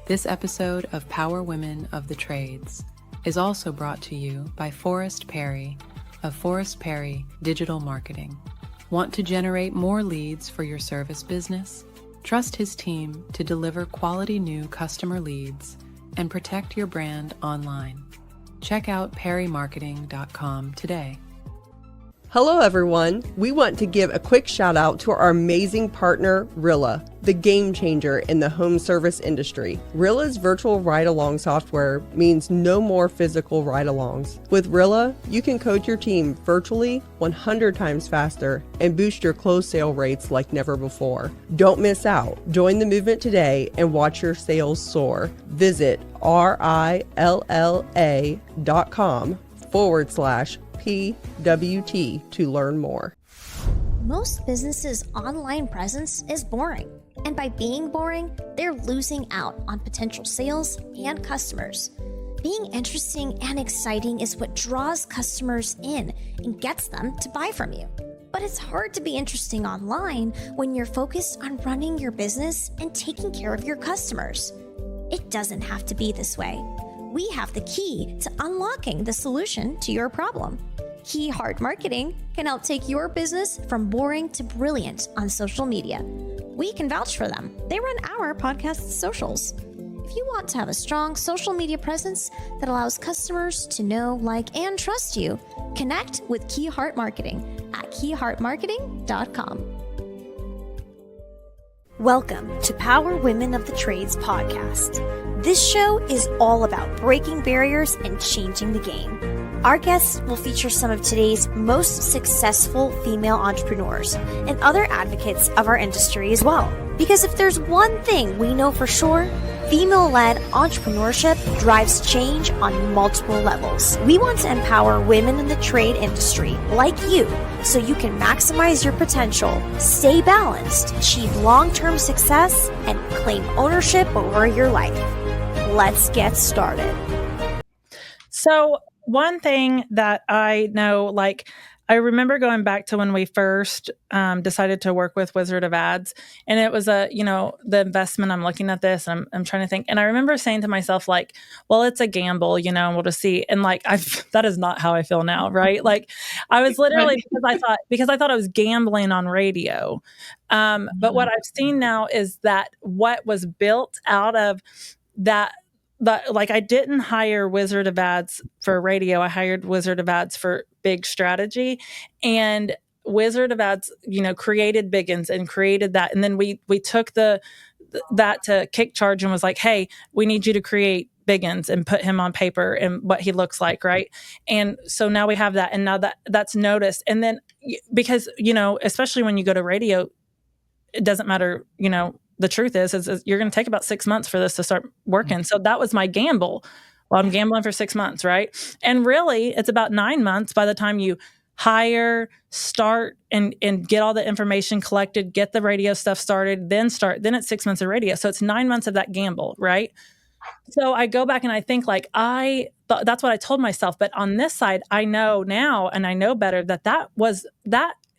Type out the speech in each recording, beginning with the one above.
This episode of Power Women of the Trades is also brought to you by Forrest Perry of Forrest Perry Digital Marketing. Want to generate more leads for your service business? Trust his team to deliver quality new customer leads and protect your brand online. Check out perrymarketing.com today. Hello everyone. We want to give a quick shout out to our amazing partner, Rilla, the game changer in the home service industry. Rilla's virtual ride-along software means no more physical ride-alongs. With Rilla, you can coach your team virtually 100 times faster and boost your close sale rates like never before. Don't miss out. Join the movement today and watch your sales soar. Visit rilla.com/PWT to learn more. Most businesses' online presence is boring. And by being boring, they're losing out on potential sales and customers. Being interesting and exciting is what draws customers in and gets them to buy from you. But it's hard to be interesting online when you're focused on running your business and taking care of your customers. It doesn't have to be this way. We have the key to unlocking the solution to your problem. Key Heart Marketing can help take your business from boring to brilliant on social media. We can vouch for them. They run our podcast socials. If you want to have a strong social media presence that allows customers to know, like, and trust you, connect with Key Heart Marketing at keyheartmarketing.com. Welcome to Power Women of the Trades podcast. This show is all about breaking barriers and changing the game. Our guests will feature some of today's most successful female entrepreneurs and other advocates of our industry as well. Because if there's one thing we know for sure, female-led entrepreneurship drives change on multiple levels. We want to empower women in the trade industry like you so you can maximize your potential, stay balanced, achieve long-term success, and claim ownership over your life. Let's get started. So one thing that I know, I remember going back to when we first decided to work with Wizard of Ads, and it was the investment. I'm looking at this, and I'm trying to think, and I remember saying to myself, well, it's a gamble, and we'll just see. And that is not how I feel now, right? I was literally because I thought I was gambling on radio. But what I've seen now is that what was built out of that. I didn't hire Wizard of Ads for radio. I hired Wizard of Ads for big strategy, and Wizard of Ads, created Biggins and created that. And then we took that to Kick Charge and was like, hey, we need you to create Biggins and put him on paper and what he looks like. Right. And so now we have that. And now that's noticed. And then because, especially when you go to radio, it doesn't matter, the truth is you're going to take about 6 months for this to start working. So that was my gamble. Well, I'm gambling for 6 months, right? And really, it's about 9 months by the time you hire, start, and get all the information collected, get the radio stuff started, then it's 6 months of radio. So it's 9 months of that gamble, right? So I go back and I think I thought that's what I told myself. But on this side, I know now, and I know better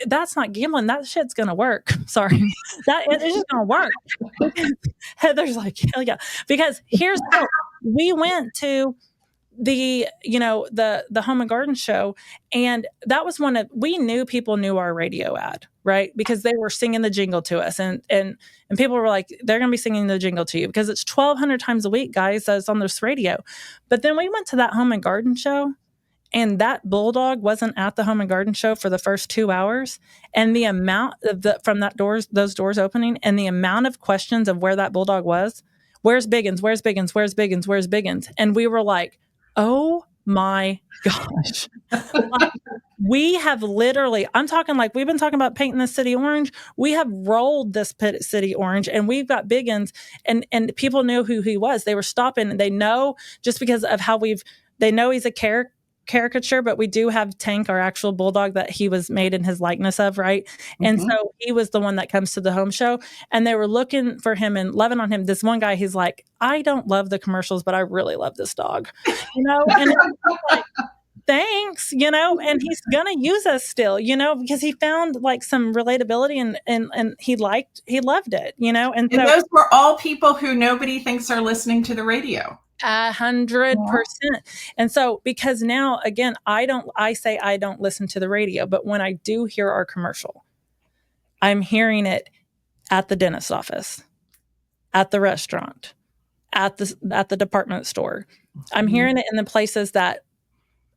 that's not gambling. That shit's going to work. Sorry. It's just going to work. Heather's like, hell yeah. Because here's how we went to the Home and Garden show. And that was we knew people knew our radio ad, right? Because they were singing the jingle to us. And people were like, they're going to be singing the jingle to you because it's 1,200 times a week, guys, that's on this radio. But then we went to that Home and Garden show. And that bulldog wasn't at the Home and Garden show for the first 2 hours. And the amount of those doors opening, and the amount of questions of where that bulldog was, where's Biggins? Where's Biggins? Where's Biggins? Where's Biggins? And we were like, oh my gosh. We have literally, I'm talking we've been talking about painting the city orange. We have rolled this city orange, and we've got Biggins, and people knew who he was. They were stopping, and they know just because of how they know he's a caricature, but we do have Tank, our actual bulldog that he was made in his likeness of, right? Mm-hmm. And so he was the one that comes to the home show, and they were looking for him and loving on him. This one guy, he's like, I don't love the commercials, but I really love this dog, And it's thanks, and he's gonna use us still, because he found like some relatability and he loved it, and And so those were all people who nobody thinks are listening to the radio. 100%. And so, because now again, I say I don't listen to the radio, but when I do hear our commercial, I'm hearing it at the dentist's office, at the restaurant, at the department store. I'm hearing it in the places that,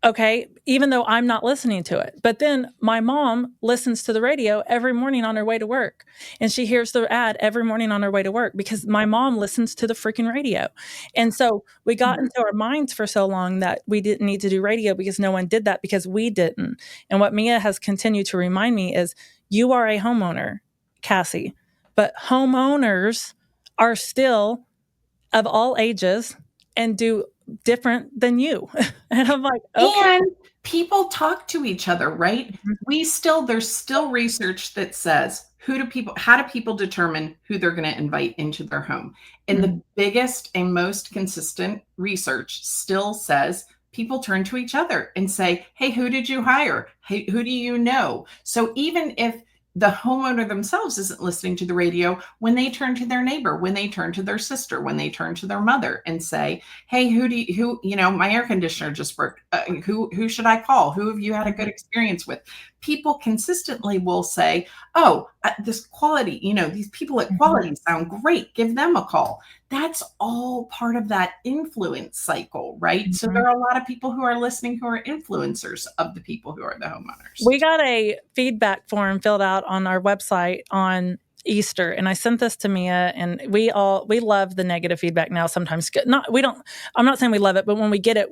okay, even though I'm not listening to it. But then my mom listens to the radio every morning on her way to work. And she hears the ad every morning on her way to work because my mom listens to the freaking radio. And so we got into our minds for so long that we didn't need to do radio because no one did that because we didn't. And what Mia has continued to remind me is you are a homeowner, Cassie, but homeowners are still of all ages and do different than you. And I'm like, okay. And people talk to each other, right? There's still research that says how do people determine who they're going to invite into their home? And the biggest and most consistent research still says people turn to each other and say, hey, who did you hire? Hey, who do you know? So even if the homeowner themselves isn't listening to the radio, when they turn to their neighbor, when they turn to their sister, when they turn to their mother and say, hey, my air conditioner just broke. Who should I call? Who have you had a good experience with? People consistently will say, oh, this quality, these people at Quality sound great. Give them a call. That's all part of that influence cycle, right? So there are a lot of people who are listening who are influencers of the people who are the homeowners. We got a feedback form filled out on our website on Easter, and I sent this to Mia, and we love the negative feedback now. Sometimes I'm not saying we love it, but when we get it,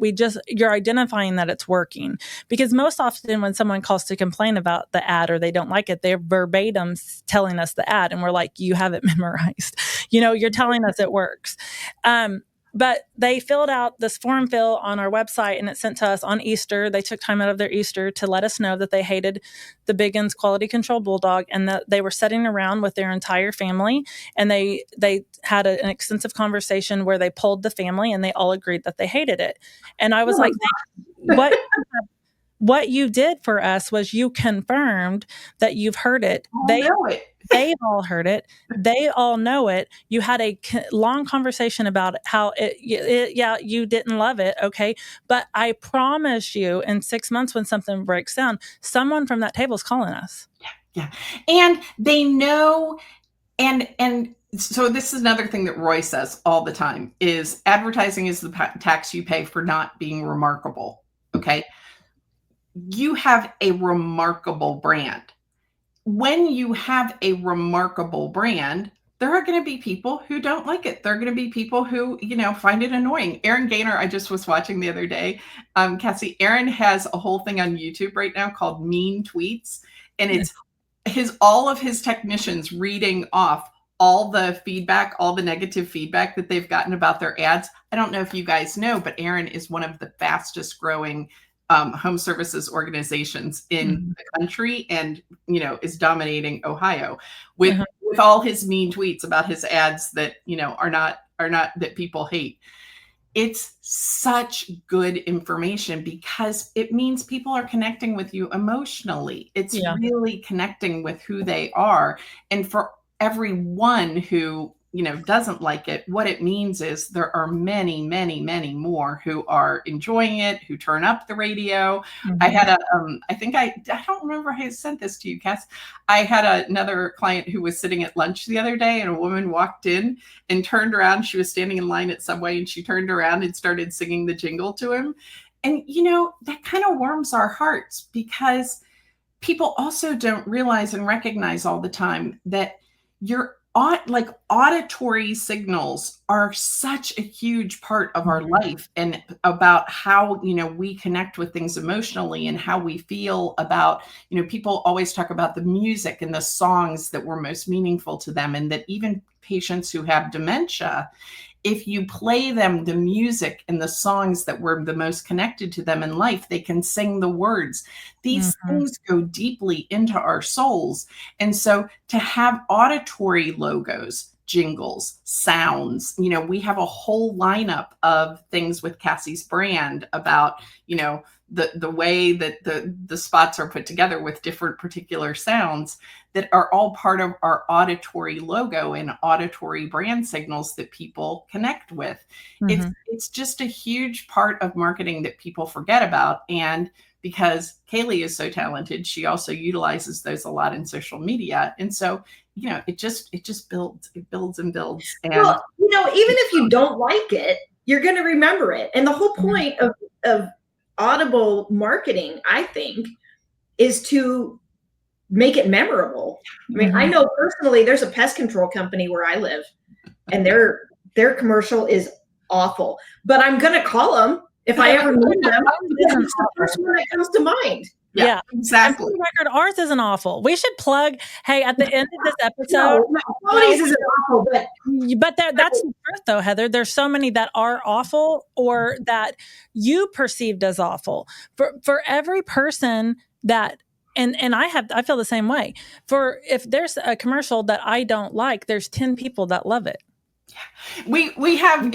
you're identifying that it's working, because most often when someone calls to complain about the ad or they don't like it, they're verbatim telling us the ad, and we're like, you have it memorized. You're telling us it works. But they filled out this form fill on our website, and it's sent to us on Easter. They took time out of their Easter to let us know that they hated the Biggins Quality Control Bulldog, and that they were sitting around with their entire family, and they had an extensive conversation where they polled the family, and they all agreed that they hated it. And I was what you did for us was you confirmed that you've heard it. They've all heard it. They all know it. You had a long conversation about how you didn't love it. Okay. But I promise you, in 6 months, when something breaks down, someone from that table is calling us. Yeah. And they know, and so this is another thing that Roy says all the time is advertising is the tax you pay for not being remarkable. Okay. You have a remarkable brand. When you have a remarkable brand, there are going to be people who don't like it. There are going to be people who, find it annoying. Aaron Gaynor, I just was watching the other day. Cassie, Aaron has a whole thing on YouTube right now called Mean Tweets. And it's all of his technicians reading off all the feedback, all the negative feedback that they've gotten about their ads. I don't know if you guys know, but Aaron is one of the fastest growing home services organizations in the country, and is dominating Ohio with all his mean tweets about his ads that are not that people hate. It's such good information because it means people are connecting with you emotionally. It's really connecting with who they are. And for everyone who doesn't like it, what it means is there are many, many, many more who are enjoying it, who turn up the radio. I had I don't remember how I sent this to you, Cass. I had another client who was sitting at lunch the other day, and a woman walked in and turned around. She was standing in line at Subway, and she turned around and started singing the jingle to him. And, that kind of warms our hearts, because people also don't realize and recognize all the time that auditory signals are such a huge part of our life, and about how, we connect with things emotionally and how we feel about, people always talk about the music and the songs that were most meaningful to them. And that even patients who have dementia, if you play them the music and the songs that were the most connected to them in life, they can sing the words. These things go deeply into our souls. And so to have auditory logos jingles, sounds. We have a whole lineup of things with Cassie's brand about, the way that the spots are put together with different particular sounds that are all part of our auditory logo and auditory brand signals that people connect with. Mm-hmm. It's just a huge part of marketing that people forget about. And because Kaylee is so talented, she also utilizes those a lot in social media. And so, it just builds, and builds. And well, even if you don't like it, you're going to remember it. And the whole point of audible marketing, I think, is to make it memorable. I mean, I know personally there's a pest control company where I live, and their commercial is awful, but I'm going to call them if I ever meet them. It's the first one that comes to mind. Yeah, exactly. For the record, ours isn't awful. We should plug, hey, at the end of this episode. No, qualities isn't awful, but that's the truth, though, Heather. There's so many that are awful or that you perceived as awful. For every person that, and I feel the same way. If there's a commercial that I don't like, there's 10 people that love it. We have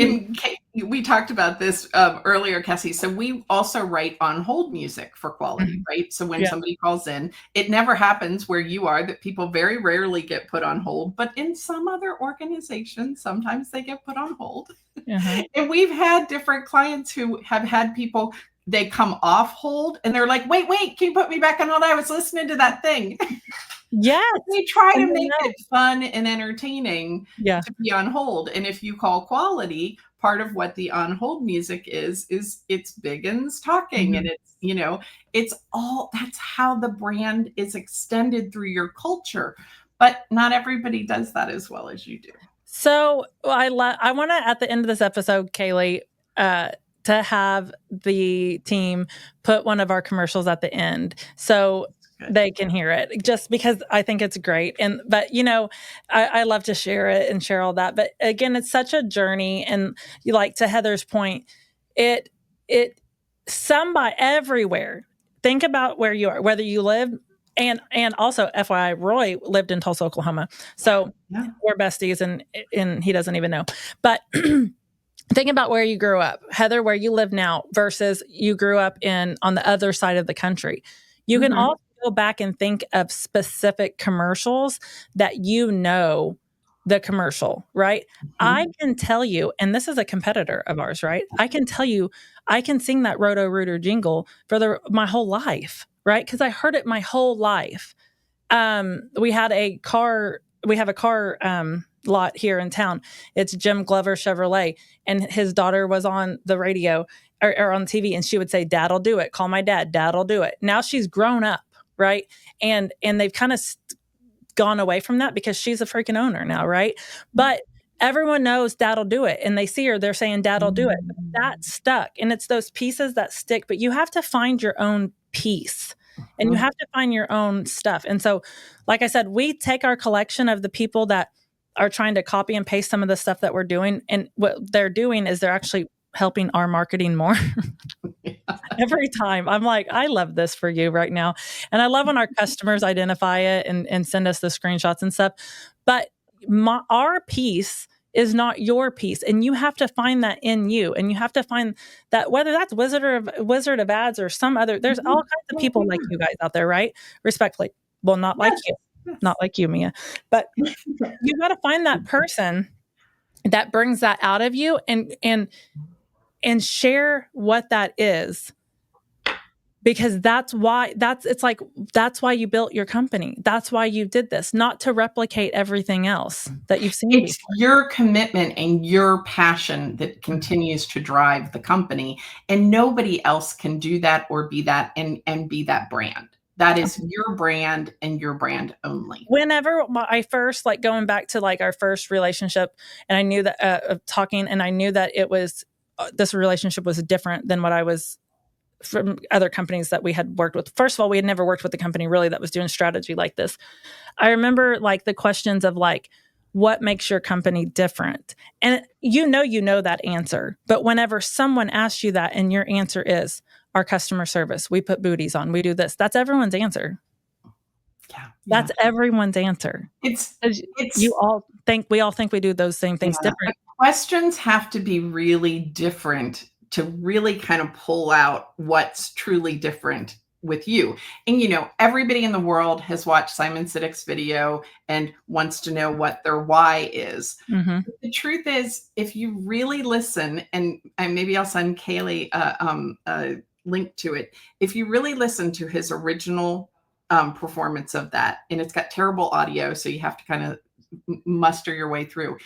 we talked about this earlier, Cassie. So we also write on hold music for quality, right? So when somebody calls in, it never happens where you are that people very rarely get put on hold, but in some other organizations, sometimes they get put on hold. And we've had different clients who have had people, they come off hold and they're like, wait, can you put me back on hold? I was listening to that thing. Yes. We try to make it fun and entertaining to be on hold. And if you call quality, part of what the on hold music is it's Biggins talking. And it's all, that's how the brand is extended through your culture. But not everybody does that as well as you do. So I want to, at the end of this episode, Kaylee, to have the team put one of our commercials at the end. So they can hear it, just because I think it's great. But I love to share it and share all that. But again, it's such a journey. And to Heather's point, somebody everywhere, think about where you are, whether you live, and also FYI, Roy lived in Tulsa, Oklahoma. So we're besties and he doesn't even know. But think about where you grew up, Heather, where you live now versus you grew up on the other side of the country. You can also go back and think of specific commercials that the commercial, right? I can tell you, and this is a competitor of ours, right? I can tell you, I can sing that Roto-Rooter jingle for my whole life, right? Because I heard it my whole life. We have a car lot here in town. It's Jim Glover Chevrolet, and his daughter was on the radio or on TV, and she would say, "Dad'll do it. Call my dad. Dad'll do it." Now she's grown up, right? And they've kind of gone away from that because she's a freaking owner now, right? But everyone knows Dad'll do it, and they see her, they're saying Dad'll do it. That stuck, and it's those pieces that stick. But you have to find your own piece. And you have to find your own stuff. And so, like I said, we take our collection of the people that are trying to copy and paste some of the stuff that we're doing. And what they're doing is they're actually helping our marketing more. Every time I'm like, I love this for you right now. And I love when our customers identify it and send us the screenshots and stuff. But our piece is not your piece. And you have to find that in you. And you have to find that, whether that's Wizard of Ads or some other, there's all kinds of people like you guys out there, right? Respectfully. Well, not like you. Not like you, Mia. But you got to find that person that brings that out of you and share what that is. Because that's why you built your company. That's why you did this, not to replicate everything else that you've seen. It's your commitment and your passion that continues to drive the company, and nobody else can do that or be that and be that brand. That is your brand and your brand only. Whenever I first, going back to our first relationship, and I knew that talking, and I knew that it was this relationship was different than what I was from other companies that we had worked with. First of all, we had never worked with a company really that was doing strategy like this. I remember the questions of what makes your company different? And you know that answer. But whenever someone asks you that and your answer is our customer service, we put booties on, we do this, that's everyone's answer. That's everyone's answer. It's We all think we do those same things different. The questions have to be really different to really kind of pull out what's truly different with you. And, everybody in the world has watched Simon Sinek's video and wants to know what their why is. Mm-hmm. The truth is, if you really listen, and maybe I'll send Kaylee a link to it. If you really listen to his original performance of that, and it's got terrible audio, so you have to kind of muster your way through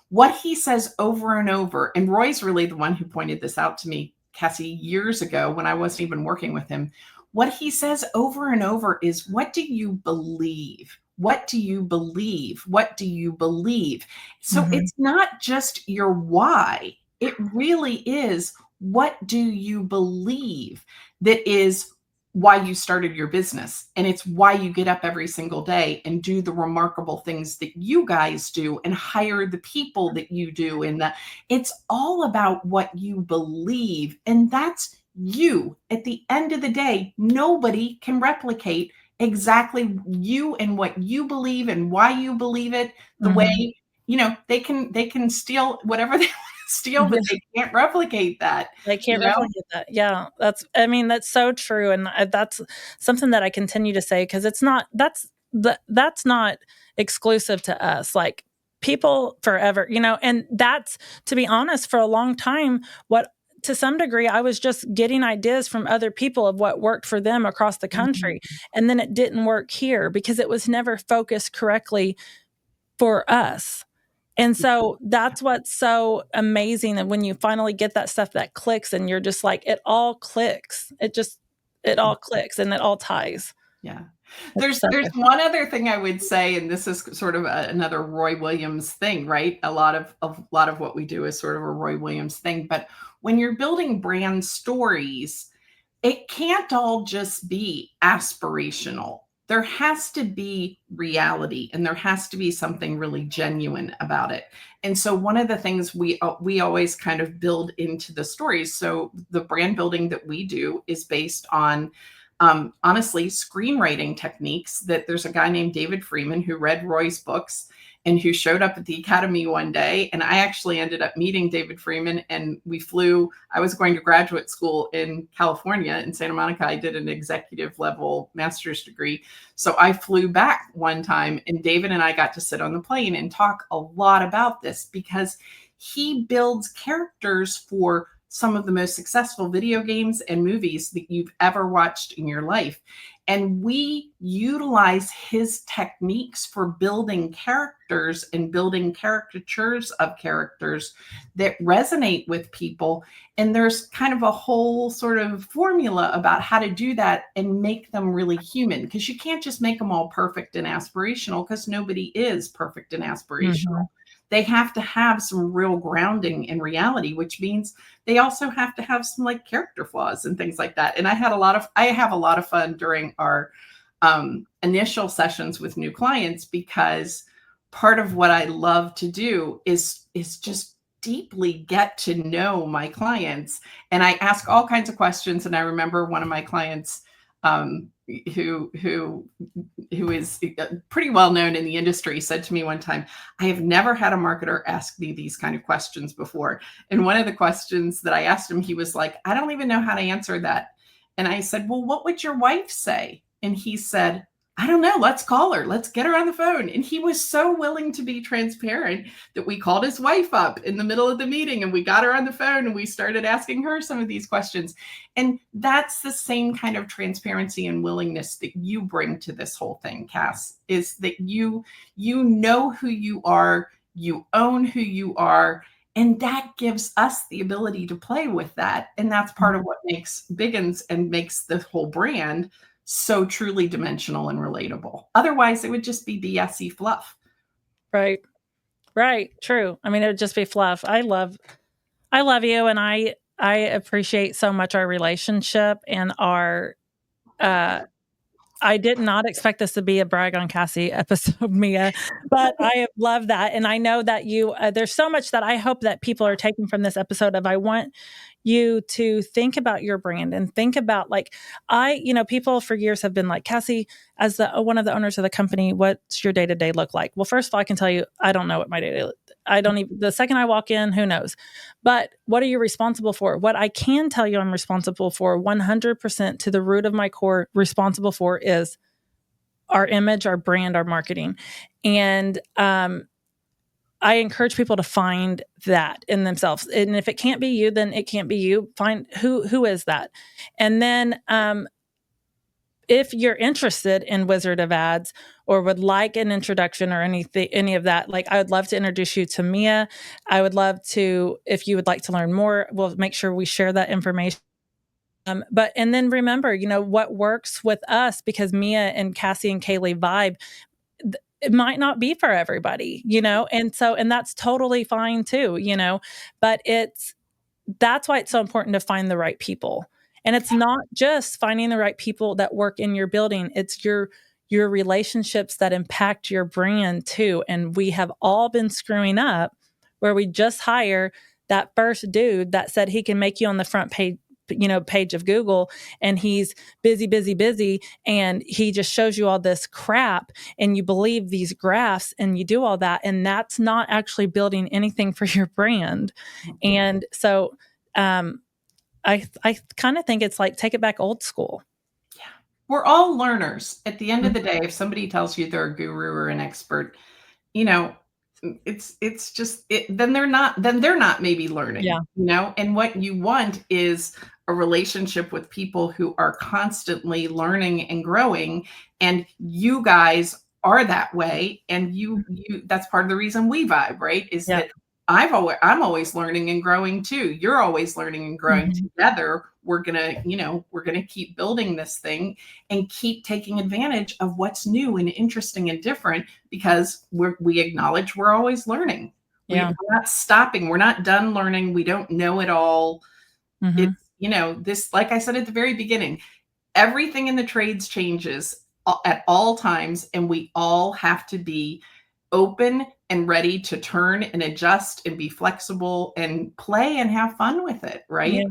what he says over and over. And Roy's really the one who pointed this out to me, Cassie, years ago when I wasn't even working with him. What he says over and over is, what do you believe? What do you believe? What do you believe? So it's not just your why. It really is, what do you believe? That is why you started your business. And it's why you get up every single day and do the remarkable things that you guys do and hire the people that you do. And it's all about what you believe. And that's you. At the end of the day, nobody can replicate exactly you and what you believe and why you believe it the way, they can steal whatever they steal, but they can't replicate that. They can't replicate that. Yeah. That's so true. And that's something that I continue to say, because that's not exclusive to us. Like, people forever, and that's, to be honest, for a long time, to some degree, I was just getting ideas from other people of what worked for them across the country. And then it didn't work here because it was never focused correctly for us. And so that's what's so amazing, that when you finally get that stuff that clicks, and you're just like, it all clicks. It all clicks and it all ties. Yeah. There's one other thing I would say, and this is sort of another Roy Williams thing, right? A lot of what we do is sort of a Roy Williams thing. But when you're building brand stories, it can't all just be aspirational. There has to be reality, and there has to be something really genuine about it. And so one of the things we always kind of build into the stories. So the brand building that we do is based on, honestly, screenwriting techniques. That there's a guy named David Freeman who read Roy's books and who showed up at the Academy one day. And I actually ended up meeting David Freeman, and I was going to graduate school in California, in Santa Monica. I did an executive level master's degree. So I flew back one time, and David and I got to sit on the plane and talk a lot about this, because he builds characters for some of the most successful video games and movies that you've ever watched in your life. And we utilize his techniques for building characters and building caricatures of characters that resonate with people. And there's kind of a whole sort of formula about how to do that and make them really human, because you can't just make them all perfect and aspirational, because nobody is perfect and aspirational. They have to have some real grounding in reality, which means they also have to have some like character flaws and things like that. And I have a lot of fun during our initial sessions with new clients, because part of what I love to do is just deeply get to know my clients. And I ask all kinds of questions. And I remember one of my clients who is pretty well known in the industry, said to me one time, I have never had a marketer ask me these kind of questions before. And one of the questions that I asked him, he was like, I don't even know how to answer that. And I said, well, what would your wife say? And he said, I don't know. Let's call her. Let's get her on the phone. And he was so willing to be transparent that we called his wife up in the middle of the meeting, and we got her on the phone, and we started asking her some of these questions. And that's the same kind of transparency and willingness that you bring to this whole thing, Cass, is that you know who you are, you own who you are, and that gives us the ability to play with that. And that's part of what makes Biggins and makes the whole brand so truly dimensional and relatable. Otherwise, it would just be BS-y fluff. Right. True. I mean, it would just be fluff. I love you, and I appreciate so much our relationship and our I did not expect this to be a brag on Cassie episode, Mia, but I love that. And I know that you, there's so much that I hope that people are taking from this episode of, I want you to think about your brand and think about like, people for years have been like, Cassie, as one of the owners of the company, what's your day-to-day look like? Well, first of all, I can tell you, I don't know what my day-to-day, I don't even, the second I walk in, who knows? But what are you responsible for? What I can tell you I'm responsible for 100% to the root of my core responsible for is our image, our brand, our marketing. And I encourage people to find that in themselves. And if it can't be you, then it can't be you. Find who is that. And then if you're interested in Wizard of Ads or would like an introduction or any of that, like I would love to introduce you to Mia. I would love to, if you would like to learn more, we'll make sure we share that information. And then remember, what works with us, because Mia and Cassie and Kaylee vibe, it might not be for everybody, and that's totally fine too, but that's why it's so important to find the right people. And it's not just finding the right people that work in your building. It's your relationships that impact your brand too. And we have all been screwing up where we just hire that first dude that said he can make you on the front page of Google, and he's busy, and he just shows you all this crap and you believe these graphs and you do all that. And that's not actually building anything for your brand. And so, I kind of think it's like, take it back old school. Yeah. We're all learners. At the end of the day, if somebody tells you they're a guru or an expert, it's just then they're not maybe learning, and what you want is a relationship with people who are constantly learning and growing. And you guys are that way. And you that's part of the reason we vibe, right? Is that I'm always learning and growing too. You're always learning and growing. Together. We're gonna keep building this thing and keep taking advantage of what's new and interesting and different, because we acknowledge we're always learning. We're not stopping. We're not done learning. We don't know it all. It's, this, like I said at the very beginning, everything in the trades changes at all times, and we all have to be open and ready to turn and adjust and be flexible and play and have fun with it, right?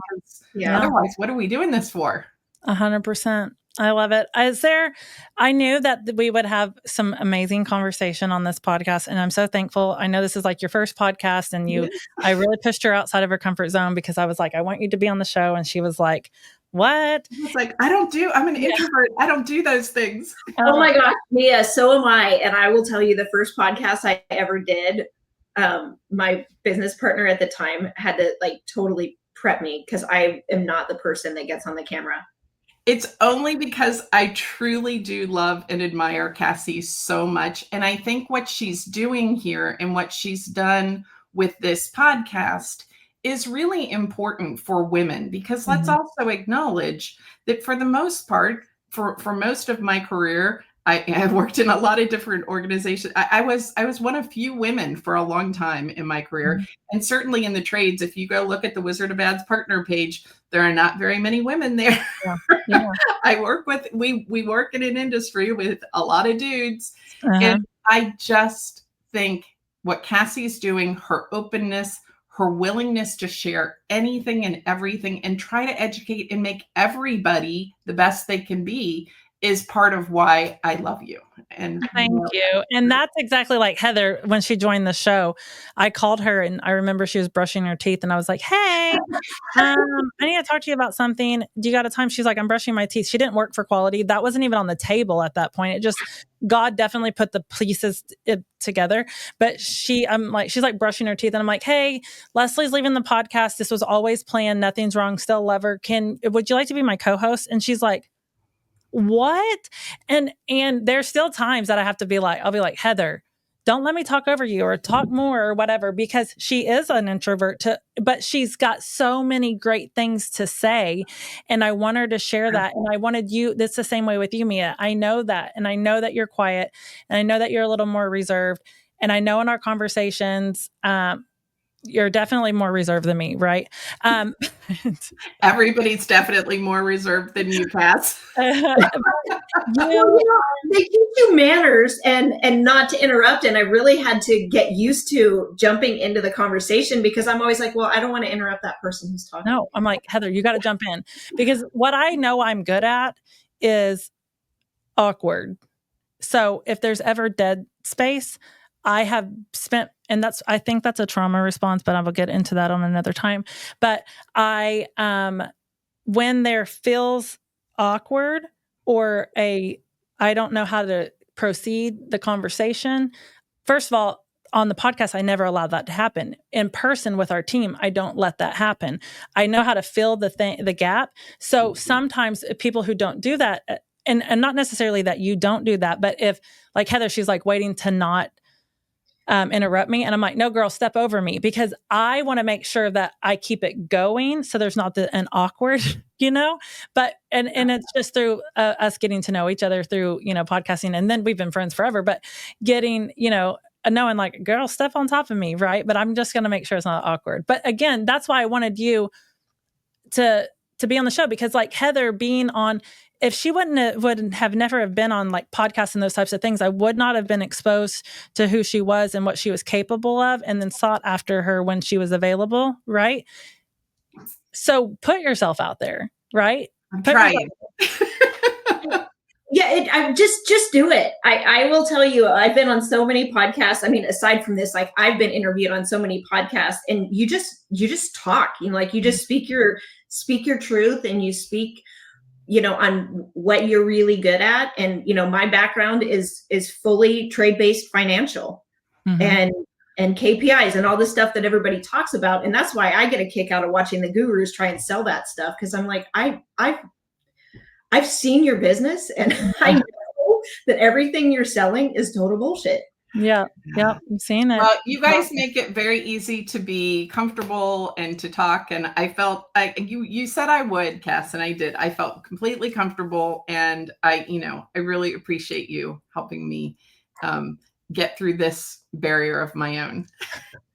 Otherwise, what are we doing this for? 100%. I love it. I knew that we would have some amazing conversation on this podcast, and I'm so thankful. I know this is like your first podcast, and I really pushed her outside of her comfort zone, because I was like, I want you to be on the show. And she was like, what? It's like, I'm an introvert. I don't do those things. Oh my gosh, Mia, so am I. And I will tell you, the first podcast I ever did, my business partner at the time had to totally prep me, because I am not the person that gets on the camera. It's only because I truly do love and admire Cassie so much. And I think what she's doing here and what she's done with this podcast is really important for women, because let's also acknowledge that for the most part, for most of my career, I've worked in a lot of different organizations. I was one of few women for a long time in my career. And certainly in the trades, if you go look at the Wizard of Ads partner page, there are not very many women there. We work in an industry with a lot of dudes. And I just think what Cassie's doing, her openness, her willingness to share anything and everything and try to educate and make everybody the best they can be, is part of why I love you. And thank you. And that's exactly like Heather, when she joined the show, I called her and I remember she was brushing her teeth and I was like, hey, I need to talk to you about something. Do you got a time? She's like, I'm brushing my teeth. She didn't work for quality. That wasn't even on the table at that point. It just, God definitely put the pieces together. But she's like brushing her teeth and I'm like, hey, Leslie's leaving the podcast. This was always planned. Nothing's wrong. Still love her. Would you like to be my co-host? And she's like, what? And there's still times that I have to be like, I'll be like, Heather, don't let me talk over you or talk more or whatever, because she is an introvert but she's got so many great things to say. And I want her to share that. And I wanted you, that's the same way with you, Mia. I know that. And I know that you're quiet and I know that you're a little more reserved. And I know in our conversations, you're definitely more reserved than me, right? Everybody's definitely more reserved than you, Cass. They teach you manners and not to interrupt. And I really had to get used to jumping into the conversation because I'm always like, well, I don't want to interrupt that person who's talking. No, I'm like, Heather, you got to jump in, because what I know I'm good at is awkward. So if there's ever dead space, I have spent, and I think that's a trauma response, but I will get into that on another time. But when there feels awkward or I don't know how to proceed the conversation, first of all, on the podcast, I never allowed that to happen. In person with our team, I don't let that happen. I know how to fill the gap. So sometimes people who don't do that, and not necessarily that you don't do that, but if, like Heather, she's like waiting to not interrupt me. And I'm like, no, girl, step over me, because I want to make sure that I keep it going. So there's not an awkward, but, and it's just through us getting to know each other through, podcasting. And then we've been friends forever, but getting, knowing like, girl, step on top of me. Right. But I'm just going to make sure it's not awkward. But again, that's why I wanted you to be on the show, because like Heather being on, if she would have never been on like podcasts and those types of things, I would not have been exposed to who she was and what she was capable of, and then sought after her when she was available. Right. So put yourself out there. Right. I'm trying. Yeah, I just do it. I will tell you, I've been on so many podcasts. I mean, aside from this, like I've been interviewed on so many podcasts, and you just talk, like you just speak your truth, and you speak, on what you're really good at. And, my background is fully trade-based financial and KPIs and all the stuff that everybody talks about. And that's why I get a kick out of watching the gurus try and sell that stuff. Cause I'm like, I've seen your business, and I know that everything you're selling is total bullshit. Yeah. Yeah. I'm seeing it. Well, you guys make it very easy to be comfortable and to talk. And I felt you said I would, Cass, and I did. I felt completely comfortable, and I really appreciate you helping me get through this barrier of my own.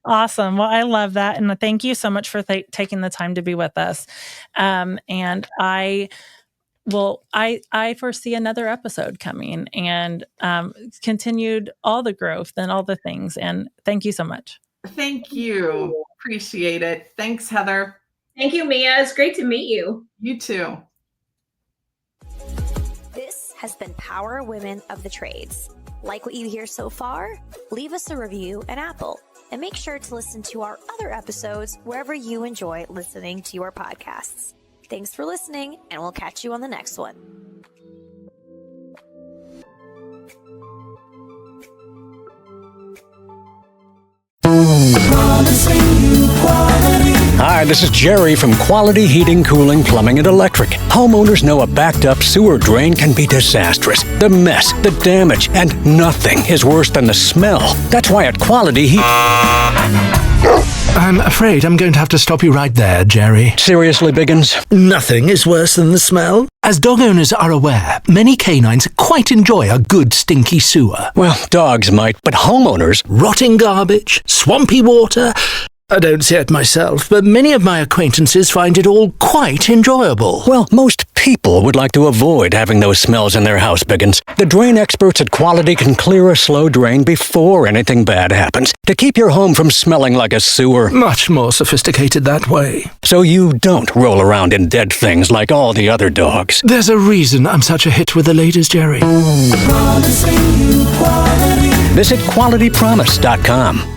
Awesome. Well, I love that. And thank you so much for taking the time to be with us. And I foresee another episode coming, and continued all the growth and all the things. And thank you so much. Thank you. Appreciate it. Thanks, Heather. Thank you, Mia. It's great to meet you. You too. This has been Power Women of the Trades. Like what you hear so far? Leave us a review on Apple, and make sure to listen to our other episodes wherever you enjoy listening to your podcasts. Thanks for listening, and we'll catch you on the next one. Hi, this is Jerry from Quality Heating, Cooling, Plumbing, and Electric. Homeowners know a backed up sewer drain can be disastrous. The mess, the damage, and nothing is worse than the smell. That's why at Quality Heat... I'm afraid I'm going to have to stop you right there, Jerry. Seriously, Biggins? Nothing is worse than the smell. As dog owners are aware, many canines quite enjoy a good stinky sewer. Well, dogs might, but homeowners... Rotting garbage, swampy water... I don't see it myself, but many of my acquaintances find it all quite enjoyable. Well, most people would like to avoid having those smells in their house, Biggins. The drain experts at Quality can clear a slow drain before anything bad happens to keep your home from smelling like a sewer. Much more sophisticated that way. So you don't roll around in dead things like all the other dogs. There's a reason I'm such a hit with the ladies, Jerry. Visit QualityPromise.com.